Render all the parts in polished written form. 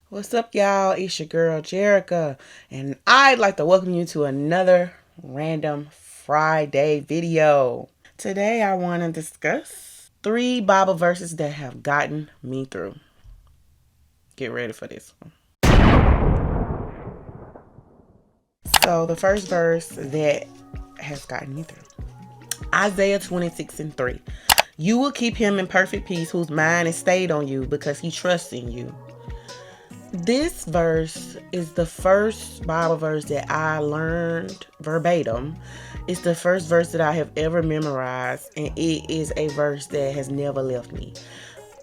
What's up, y'all? It's your girl, Jerica, and I'd like to welcome you to another Random Friday video. Today, I want to discuss 3 Bible verses that have gotten me through. Get ready for this one. So, the first verse that has gotten me through Isaiah 26:3. You will keep him in perfect peace whose mind is stayed on you because he trusts in you. This verse is the first Bible verse that I learned verbatim. It's the first verse that I have ever memorized, and it is a verse that has never left me.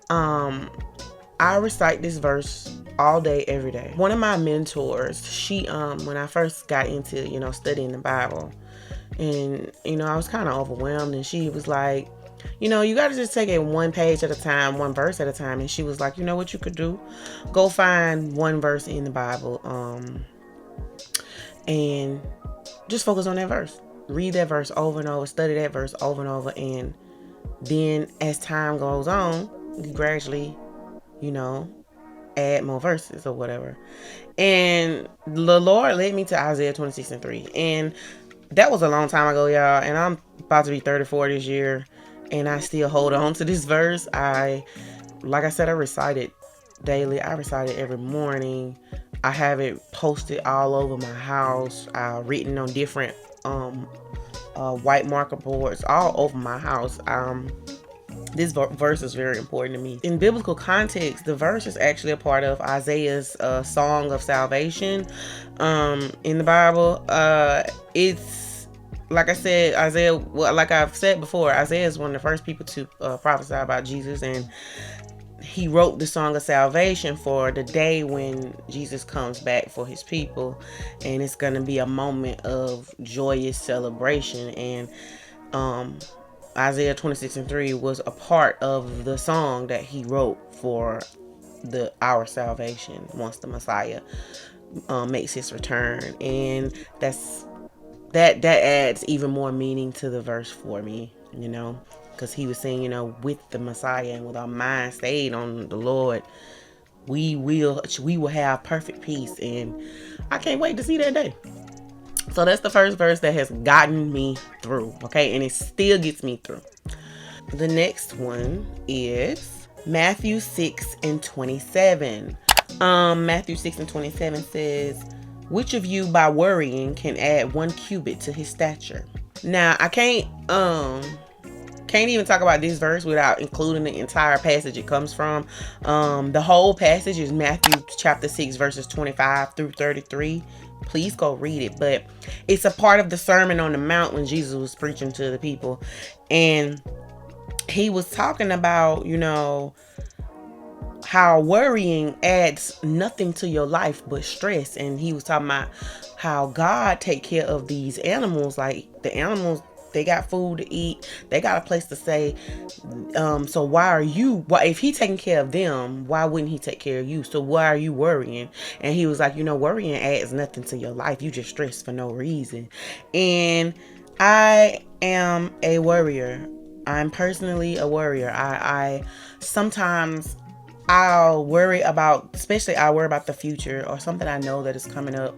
I recite this verse all day, every day. One of my mentors, she when I first got into, studying the Bible, and I was kind of overwhelmed, and she was like, you got to just take it one page at a time, one verse at a time. And she was like, you know what you could do? Go find one verse in the Bible and just focus on that verse. Read that verse over and over, study that verse over and over. And then as time goes on, you gradually, add more verses or whatever. And the Lord led me to Isaiah 26:3. And that was a long time ago, y'all. And I'm about to be 34 this year. And I still hold on to this verse. Like I said, I recite it daily. I recite it every morning. I have it posted all over my house, written on different white marker boards all over my house. This verse is very important to me. In biblical context, the verse is actually a part of Isaiah's song of salvation in the Bible. It's like I said, Isaiah, well, like I've said before, Isaiah is one of the first people to prophesy about Jesus, and he wrote the song of salvation for the day when Jesus comes back for his people, and it's going to be a moment of joyous celebration. And Isaiah 26:3 was a part of the song that he wrote for our salvation once the Messiah makes his return. And that adds even more meaning to the verse for me, because he was saying, with the Messiah and with our mind stayed on the Lord, we will have perfect peace. And I can't wait to see that day. So that's the first verse that has gotten me through, okay? And it still gets me through. The next one is Matthew 6:27. Matthew 6:27 says, which of you by worrying can add 1 cubit to his stature? Now, I can't even talk about this verse without including the entire passage it comes from. The whole passage is Matthew chapter 6 verses 25 through 33. Please go read it. But it's a part of the Sermon on the Mount when Jesus was preaching to the people. And he was talking about, how worrying adds nothing to your life but stress. And he was talking about how God take care of these animals. Like the animals, they got food to eat, they got a place to stay. So why if he taking care of them, why wouldn't he take care of you? So why are you worrying? And he was like, worrying adds nothing to your life. You just stress for no reason. And I am a worrier. I'm personally a worrier. I sometimes I'll worry about the future or something I know that is coming up,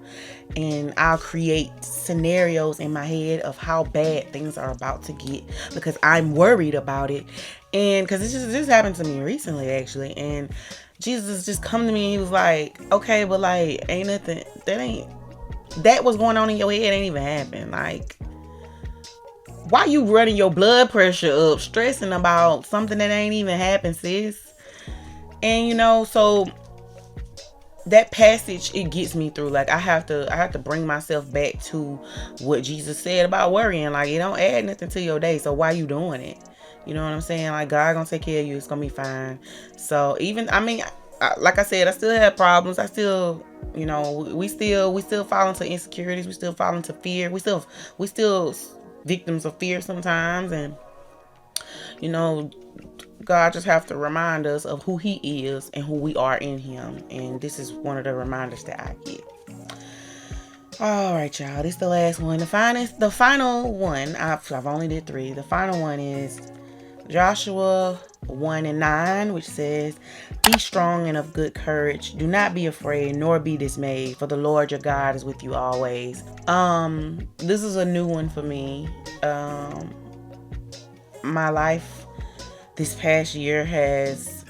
and I'll create scenarios in my head of how bad things are about to get because I'm worried about it. And because this happened to me recently, actually, and Jesus just come to me and he was like, okay, but like ain't nothing that was going on in your head ain't even happened. Like, why you running your blood pressure up stressing about something that ain't even happened, sis? And so that passage, it gets me through. Like I have to bring myself back to what Jesus said about worrying. Like, it don't add nothing to your day, so why you doing it? You know what I'm saying? Like, God gonna take care of you. It's gonna be fine. So even, like I said, I still have problems. I still, we still fall into insecurities. We still fall into fear. We still victims of fear sometimes. And God just have to remind us of who he is and who we are in him. And this is one of the reminders that I get. All right, y'all. This is the last one. The final one. I've only did 3. The final one is Joshua 1 and 9, which says, "Be strong and of good courage. Do not be afraid, nor be dismayed, for the Lord your God is with you always." This is a new one for me. My life this past year has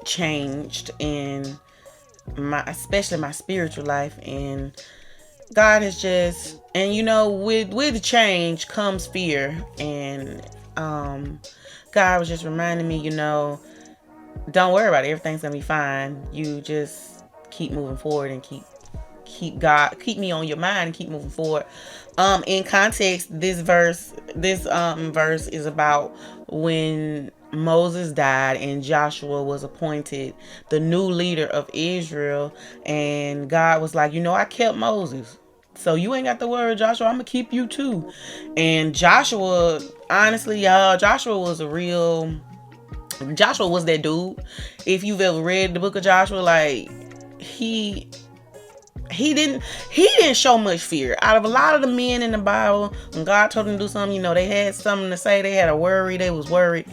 changed in especially my spiritual life, and God has just, and with change comes fear, and God was just reminding me, don't worry about it. Everything's gonna be fine. You just keep moving forward and keep me on your mind and keep moving forward. In context, this verse is about when Moses died and Joshua was appointed the new leader of Israel, and God was like, I kept Moses, so you ain't got to worry, Joshua. I'm gonna keep you too. And Joshua, honestly, y'all, Joshua was that dude. If you've ever read the book of Joshua, like he didn't show much fear. Out of a lot of the men in the Bible, when God told them to do something, they had something to say, they had a worry, they was worried.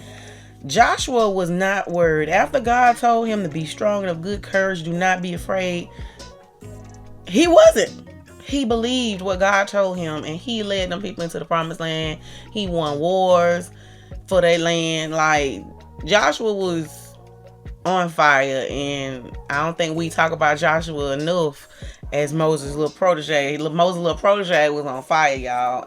Joshua was not worried. After God told him to be strong and of good courage, do not be afraid, he wasn't. He believed what God told him, and he led them people into the promised land. He won wars for their land. Like, Joshua was on fire, and I don't think we talk about Joshua enough as Moses' little protege. Moses' little protege was on fire, y'all.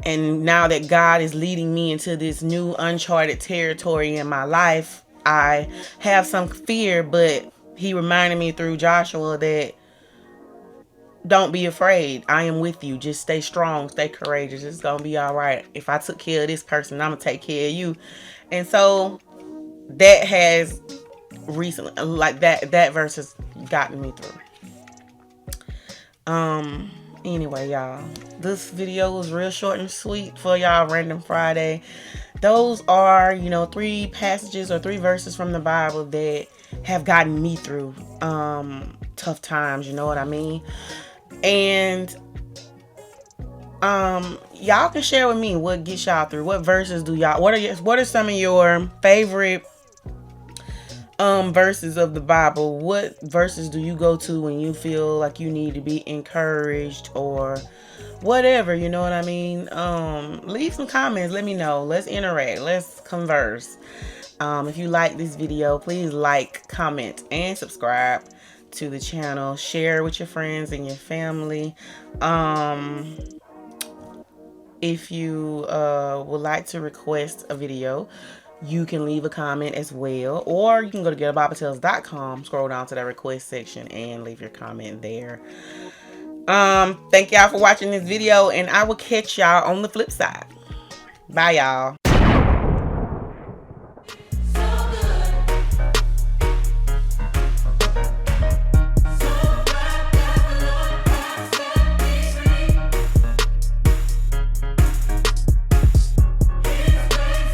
And now that God is leading me into this new uncharted territory in my life, I have some fear, but he reminded me through Joshua that don't be afraid. I am with you. Just stay strong, stay courageous. It's gonna be all right. If I took care of this person, I'm gonna take care of you. And so that has recently, like that verse has gotten me through. Anyway, y'all, this video was real short and sweet for y'all Random Friday. Those are 3 passages or 3 verses from the Bible that have gotten me through tough times, you know what I mean? And y'all can share with me what gets y'all through. What verses do y'all, what are some of your favorite verses of the Bible? What verses do you go to when you feel like you need to be encouraged or whatever, you know what I mean? Leave some comments, let me know. Let's interact, let's converse. If you like this video, please like, comment, and subscribe to the channel. Share with your friends and your family. If you would like to request a video, you can leave a comment as well, or you can go to GhettoBibleTales.com, scroll down to that request section, and leave your comment there. Thank y'all for watching this video, and I will catch y'all on the flip side. Bye, y'all.